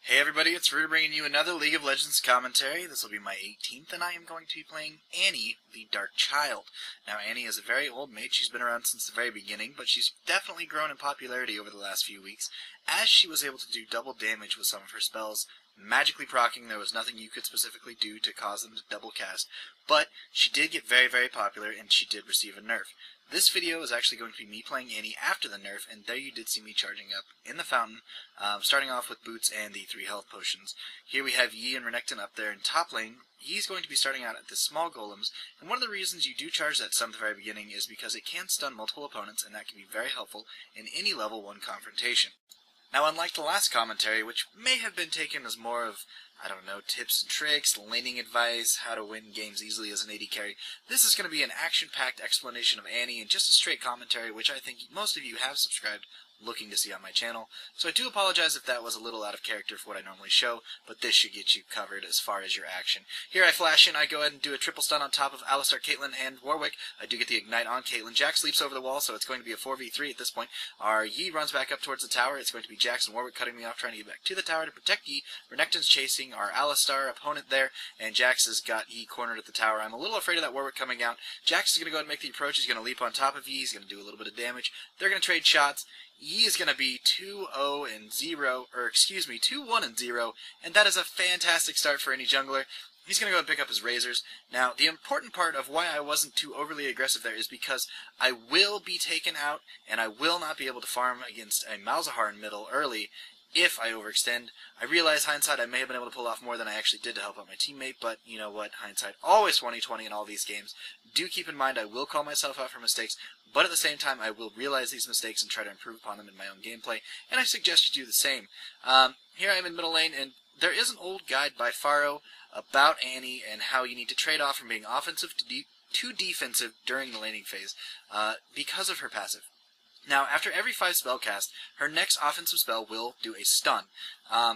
Hey everybody, it's Ruder bringing you another League of Legends commentary. This will be my 18th, and I am going to be playing Annie, the Dark Child. Now, Annie is a very old mage. She's been around since the very beginning, but she's definitely grown in popularity over the last few weeks, as she was able to do double damage with some of her spells, magically proccing. There was nothing you could specifically do to cause them to double cast, but she did get very, very popular, and she did receive a nerf. This video is actually going to be me playing Annie after the nerf, and there you did see me charging up in the fountain, starting off with boots and the 3 health potions. Here we have Yi and Renekton up there in top lane. Yi's going to be starting out at the small golems, and one of the reasons you do charge that stun at the very beginning is because it can stun multiple opponents, and that can be very helpful in any level 1 confrontation. Now, unlike the last commentary, which may have been taken as more of, I don't know, tips and tricks, laning advice, how to win games easily as an AD carry, this is going to be an action-packed explanation of Annie and just a straight commentary, which I think most of you have subscribed looking to see on my channel. So I do apologize if that was a little out of character for what I normally show, but this should get you covered as far as your action. Here I flash in, I go ahead and do a triple stun on top of Alistar, Caitlyn, and Warwick. I do get the ignite on Caitlyn. Jax leaps over the wall, so it's going to be a 4v3 at this point. Our Yi runs back up towards the tower. It's going to be Jax and Warwick cutting me off, trying to get back to the tower to protect Yi. Renekton's chasing our Alistar opponent there, and Jax has got Yi cornered at the tower. I'm a little afraid of that Warwick coming out. Jax is going to go ahead and make the approach. He's going to leap on top of Yi. He's going to do a little bit of damage. They're going to trade shots. Yi is going to be 2-0 and 0, or excuse me, 2-1 and 0, and that is a fantastic start for any jungler. He's going to go and pick up his razors. Now, the important part of why I wasn't too overly aggressive there is because I will be taken out, and I will not be able to farm against a Malzahar in middle early if I overextend. I realize hindsight I may have been able to pull off more than I actually did to help out my teammate, but you know what, hindsight always 20/20 in all these games. Do keep in mind I will call myself out for mistakes, but at the same time I will realize these mistakes and try to improve upon them in my own gameplay, and I suggest you do the same. Here I am in middle lane, and there is an old guide by Faro about Annie and how you need to trade off from being offensive to defensive during the laning phase because of her passive. Now, after every 5 spell cast, her next offensive spell will do a stun.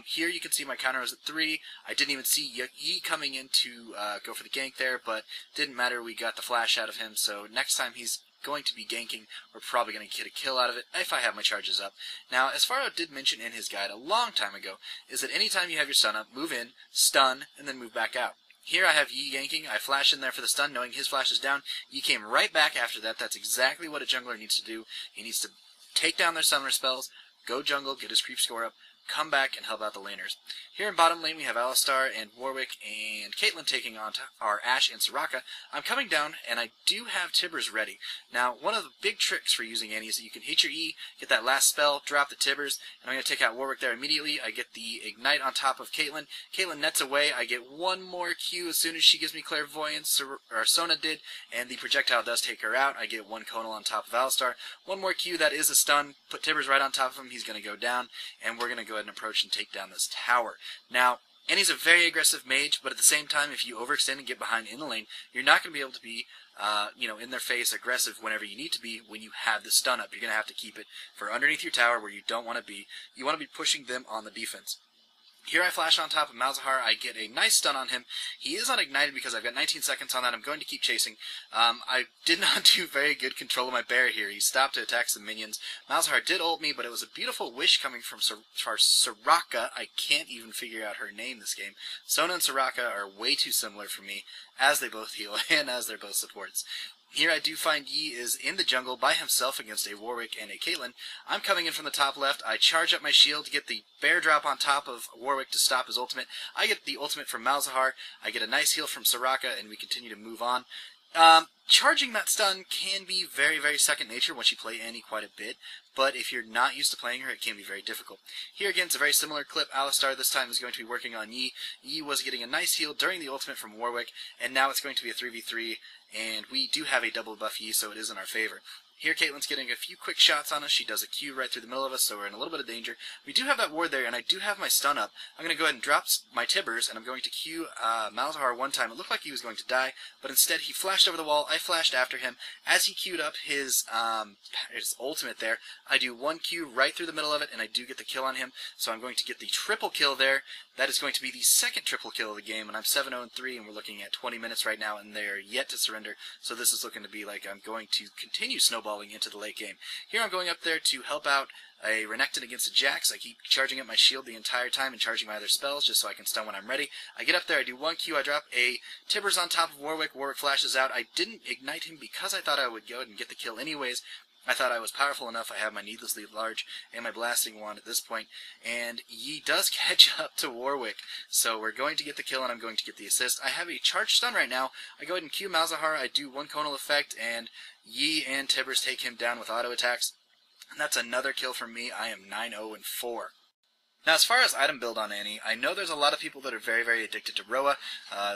Here you can see my counter was at 3. I didn't even see Yi coming in to go for the gank there, but didn't matter. We got the flash out of him, so next time he's going to be ganking, we're probably going to get a kill out of it if I have my charges up. Now, as Faro did mention in his guide a long time ago, is that anytime you have your stun up, move in, stun, and then move back out. Here I have Yi ganking. I flash in there for the stun, knowing his flash is down. Yi came right back after that. That's exactly what a jungler needs to do. He needs to take down their summoner spells, go jungle, get his creep score up, come back and help out the laners. Here in bottom lane we have Alistar and Warwick and Caitlyn taking on our Ashe and Soraka. I'm coming down and I do have Tibbers ready. Now, one of the big tricks for using Annie is that you can hit your E, get that last spell, drop the Tibbers, and I'm going to take out Warwick there immediately. I get the ignite on top of Caitlyn. Caitlyn nets away. I get one more Q as soon as she gives me clairvoyance, or Sona did, and the projectile does take her out. I get one Conal on top of Alistar. One more Q, that is a stun. Put Tibbers right on top of him. He's going to go down, and we're going to go ahead and approach and take down this tower. Now, Annie's a very aggressive mage, but at the same time, if you overextend and get behind in the lane, you're not going to be able to be, in their face aggressive whenever you need to be when you have the stun up. You're going to have to keep it for underneath your tower where you don't want to be. You want to be pushing them on the defense. Here I flash on top of Malzahar. I get a nice stun on him. He is unignited because I've got 19 seconds on that. I'm going to keep chasing. I did not do very good control of my bear here. He stopped to attack some minions. Malzahar did ult me, but it was a beautiful wish coming from Soraka. I can't even figure out her name this game. Sona and Soraka are way too similar for me, as they both heal and as they're both supports. Here I do find Yi is in the jungle by himself against a Warwick and a Caitlyn. I'm coming in from the top left. I charge up my shield to get the bear drop on top of Warwick to stop his ultimate. I get the ultimate from Malzahar. I get a nice heal from Soraka, and we continue to move on. Charging that stun can be very, very second nature once you play Annie quite a bit, but if you're not used to playing her, it can be very difficult. Here again, it's a very similar clip. Alistar this time is going to be working on Yi. Yi was getting a nice heal during the ultimate from Warwick, and now it's going to be a 3v3, and we do have a double buff Yi, so it is in our favor. Here Caitlyn's getting a few quick shots on us. She does a Q right through the middle of us, so we're in a little bit of danger. We do have that ward there, and I do have my stun up. I'm going to go ahead and drop my Tibbers, and I'm going to Q Malzahar one time. It looked like he was going to die, but instead he flashed over the wall. I flashed after him. As he queued up his ultimate there, I do one Q right through the middle of it, and I do get the kill on him. So I'm going to get the triple kill there. That is going to be the second triple kill of the game, and I'm 7-0-3, and we're looking at 20 minutes right now, and they're yet to surrender. So this is looking to be like I'm going to continue snowballing into the late game. Here I'm going up there to help out a Renekton against a Jax. I keep charging up my shield the entire time and charging my other spells just so I can stun when I'm ready. I get up there, I do 1Q, I drop a Tibbers on top of Warwick. Warwick flashes out. I didn't ignite him because I thought I would go ahead and get the kill anyways. I thought I was powerful enough. I have my Needlessly Large and my Blasting Wand at this point, and Yi does catch up to Warwick, so we're going to get the kill and I'm going to get the assist. I have a charged stun right now. I go ahead and Q Malzahar, I do 1 Conal Effect, and Yi and Tibbers take him down with auto attacks, and that's another kill from me. I am 9-0-4. Now, as far as item build on Annie, I know there's a lot of people that are very, very addicted to Roa.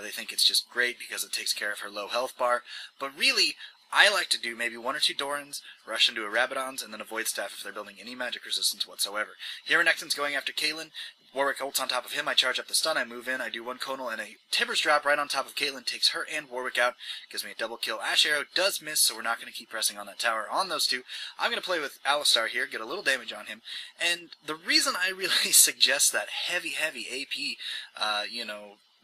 They think it's just great because it takes care of her low health bar, but really, I like to do maybe 1 or 2 Dorans, rush into a Rabadon's, and then a Void Staff if they're building any magic resistance whatsoever. Here Renekton's going after Caitlyn. Warwick ults on top of him. I charge up the stun. I move in. I do 1 Conal and a Tibbers drop right on top of Caitlyn. Takes her and Warwick out. Gives me a double kill. Ash Arrow does miss, so we're not going to keep pressing on that tower on those two. I'm going to play with Alistar here, get a little damage on him. And the reason I really suggest that heavy AP,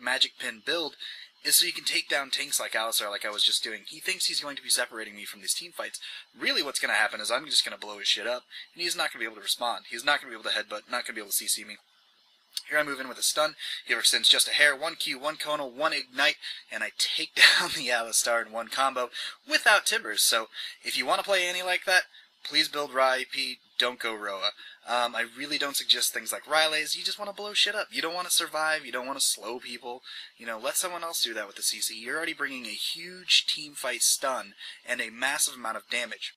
magic pin build is so you can take down tanks like Alistar like I was just doing. He thinks he's going to be separating me from these team fights. Really what's going to happen is I'm just going to blow his shit up, and he's not going to be able to respond. He's not going to be able to headbutt, not going to be able to CC me. Here I move in with a stun. He overextends just a hair. 1 Q, 1 Conal, 1 Ignite, and I take down the Alistar in 1 combo without Tibbers. So if you want to play Annie like that, please build Ra AP, don't go Roa. I really don't suggest things like Rylays. You just want to blow shit up. You don't want to survive. You don't want to slow people. Let someone else do that with the CC. You're already bringing a huge team fight stun and a massive amount of damage.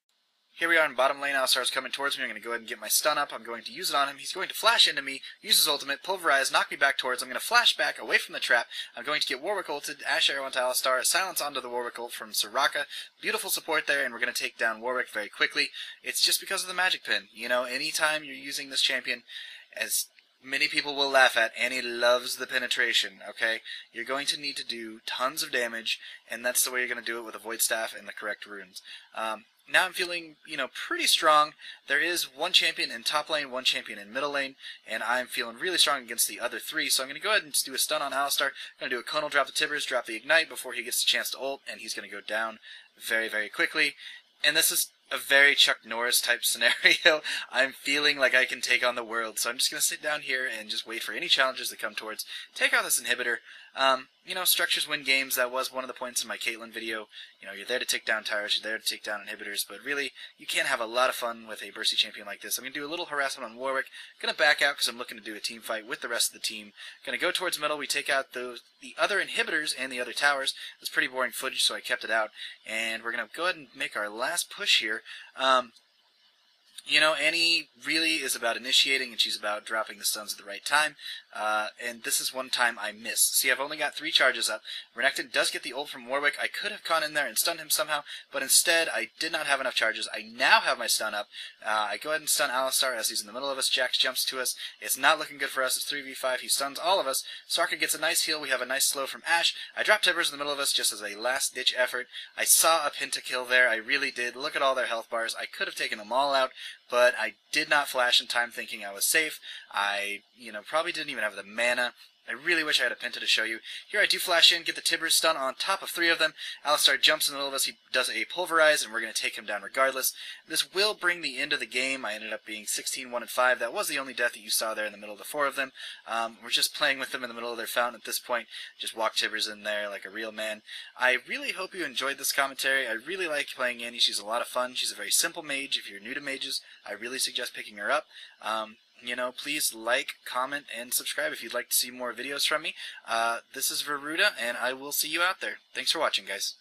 Here we are in bottom lane. Alistar's coming towards me. I'm going to go ahead and get my stun up. I'm going to use it on him. He's going to flash into me, use his ultimate, pulverize, knock me back towards. I'm going to flash back away from the trap. I'm going to get Warwick ulted, Ash Arrow onto Alistar, silence onto the Warwick ult from Soraka. Beautiful support there, and we're going to take down Warwick very quickly. It's just because of the magic pin. Anytime you're using this champion, as many people will laugh at, Annie loves the penetration, okay? You're going to need to do tons of damage, and that's the way you're going to do it with a Void Staff and the correct runes. Now I'm feeling, pretty strong. There is 1 champion in top lane, 1 champion in middle lane, and I'm feeling really strong against the other 3, so I'm going to go ahead and do a stun on Alistar. I'm going to do a Conal, drop the Tibbers, drop the Ignite before he gets the chance to ult, and he's going to go down very, very quickly. And this is a very Chuck Norris type scenario. I'm feeling like I can take on the world, so I'm just going to sit down here and just wait for any challenges that come towards. Take out this inhibitor. Structures win games. That was one of the points in my Caitlyn video. You're there to take down towers, you're there to take down inhibitors, but really, you can't have a lot of fun with a bursty champion like this. I'm going to do a little harassment on Warwick. Going to back out because I'm looking to do a team fight with the rest of the team. Going to go towards middle. We take out the other inhibitors and the other towers. It's pretty boring footage, so I kept it out. And we're going to go ahead and make our last push here. Annie really is about initiating, and she's about dropping the stuns at the right time, and this is one time I miss. See, I've only got 3 charges up. Renekton does get the ult from Warwick. I could have gone in there and stunned him somehow, but instead I did not have enough charges. I now have my stun up. I go ahead and stun Alistar as he's in the middle of us. Jax jumps to us. It's not looking good for us. It's 3v5. He stuns all of us. Soraka gets a nice heal. We have a nice slow from Ashe. I drop Tibbers in the middle of us just as a last-ditch effort. I saw a pentakill there. I really did. Look at all their health bars. I could have taken them all out, but I did not flash in time thinking I was safe. I, probably didn't even have the mana. I really wish I had a Penta to show you. Here I do flash in, get the Tibbers stun on top of 3 of them. Alistar jumps in the middle of us. He does a pulverize, and we're going to take him down regardless. This will bring the end of the game. I ended up being 16-1-5. That was the only death that you saw there in the middle of the 4 of them. We're just playing with them in the middle of their fountain at this point. Just walk Tibbers in there like a real man. I really hope you enjoyed this commentary. I really like playing Annie. She's a lot of fun. She's a very simple mage. If you're new to mages, I really suggest picking her up. Please like, comment, and subscribe if you'd like to see more videos from me. This is Veruda, and I will see you out there. Thanks for watching, guys.